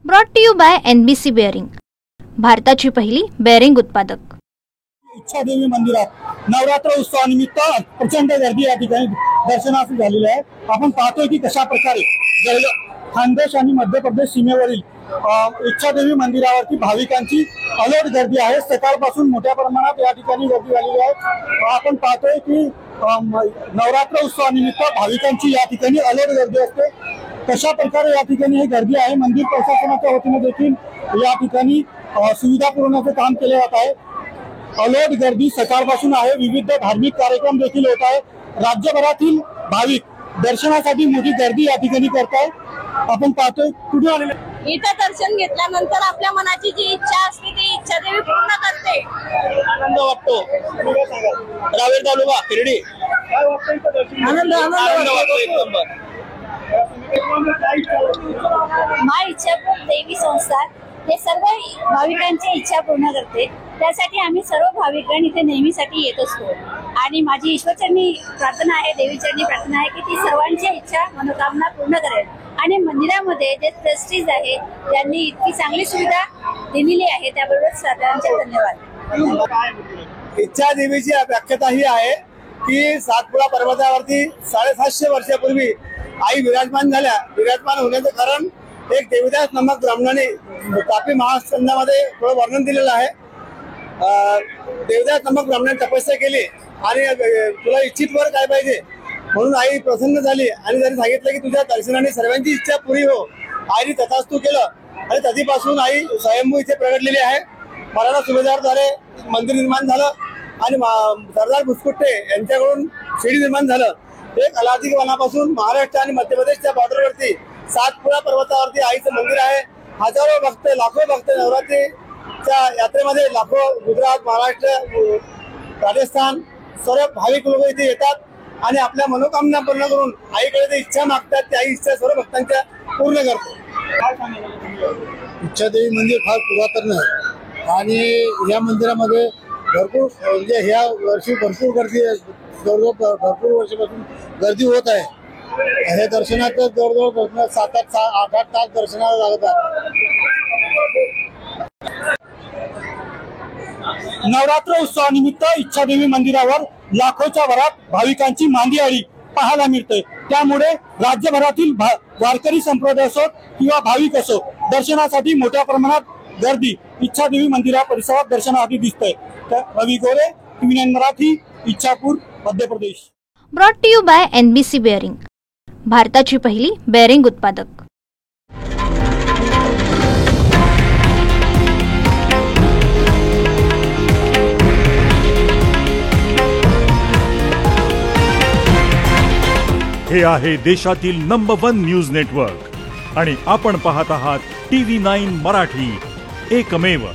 Brought to you by NBC bearing, भारताची पहिली bearing उत्पादक। इच्छादेवी मंदिरात नवरात्र उत्सवानिमित्त प्रचंड गर्दी या ठिकाणी दर्शनासाठी झालेली आहे। आपण पाहतोय की कशा प्रकारे खानदेश आणि मध्य प्रदेश सीमेवरील इच्छादेवी मंदिरावरती भाविकांची अलोट गर्दी आहे। सकाळपासून मोठ्या प्रमाणात या ठिकाणी गर्दी झालेली आहे। आपण पाहतोय की नवरात्र उत्सवानिमित्त भाविकांची या ठिकाणी अलोट गर्दी असते। कशा प्रकारे या ठिकाणी ही गर्दी आहे, मंदिर प्रशासनाच्या वतीने देखील या ठिकाणी सुविधा पुरवण्याचे काम केले जात आहे। अलोट गर्दी सकाळपासून आहे। विविध धार्मिक कार्यक्रम देखील होत आहे। राज्यभरातील भाविक दर्शनासाठी मोठी गर्दी या ठिकाणी करताय। आपण पाहतोय कुठे आलेले इथं दर्शन घेतल्यानंतर आपल्या मनाची जी इच्छा असते ती इच्छा देवी पूर्ण करते। आनंद वाटतो। रावेर तालुका शिर्डी काय वाटतं इथं दर्शन? आनंद वाटतो एक नंबर। माँ इच्छापूर देवी संस्थान हे सर्व भाविकांची इच्छा पूर्ण करते। त्यासाठी आम्ही सर्व भाविकांनी इथे नेहमीसाठी येत असतो आणि माझी ईश्वरचरणी प्रार्थना आहे, देवीचरणी प्रार्थना आहे की ती सर्वांची इच्छा मनोकामना पूर्ण करेल। आणि मंदिरामध्ये जे ट्रस्टीज आहे त्यांनी इतकी चांगली सुविधा दिलेली आहे त्याबरोबर सर्वांचे धन्यवाद। इच्छा देवीची व्याख्याता ही आहे की सातपुडा पर्वतावरती 750 वर्षापूर्वी आई विराजमान झाल्या। विराजमान होण्याचं कारण एक देवीदास नामक ब्राह्मणाने तापी महास्कंदामध्ये थोडं वर्णन दिलेलं आहे। देवदास नामक ब्राह्मणाने तपस्या केली आणि तुला इच्छित वर काय पाहिजे म्हणून आई प्रसन्न झाली आणि त्यांनी सांगितलं की तुझ्या दर्शनाने सर्वांची इच्छा पुरी हो। आईने तथास्तु केलं आणि तधीपासून आई स्वयंभू इथे प्रगटलेली आहे। मराठा सुभेदारद्वारे मंदिर निर्माण झालं आणि सरदार बुसकुट्टे यांच्याकडून शिडी निर्माण झालं। एक अलादीवानापासून महाराष्ट्र आणि मध्य प्रदेशच्या बॉर्डरवरती सातपुडा पर्वतावरती आईचं मंदिर आहे। हजारो भक्त लाखो भक्त नवरात्रीच्या यात्रेमध्ये लाखो गुजरात महाराष्ट्र राजस्थान सर्व भाविक लोक इथे येतात आणि आपल्या मनोकामना पूर्ण करून आईकडे ते इच्छा मागतात। त्या इच्छा सर्व भक्तांच्या पूर्ण करतो। इच्छादेवी मंदिर फार पुरातन आहे आणि या मंदिरामध्ये भरपूर म्हणजे ह्या वर्षी भरपूर गर्दी भरपूर वर्षापासून गर्दी होत आहे। हे दर्शनात जवळजवळ 7-8 तास दर्शनाला लागतात। नवरात्र उत्सवानिमित्त इच्छादेवी मंदिरावर लाखोच्या वरात भाविकांची मांदियाळी पाहायला मिळते। त्यामुळे राज्यभरातील वारकरी संप्रदाय असो किंवा भाविक असो दर्शनासाठी मोठ्या प्रमाणात गर्दी इच्छादेवी मंदिरा परिसरात दर्शनासाठी दिसते। रवी गोरे, TV9 Marathi, Ichchhapur, Madhya Pradesh. Brought to you by NBC bearing, भारताची पहिली बेअरिंग उत्पादक। हे आहे देशातील नंबर 1 न्यूज नेटवर्क आणि आपण पाहत आहात TV9 मराठी, एकमेव।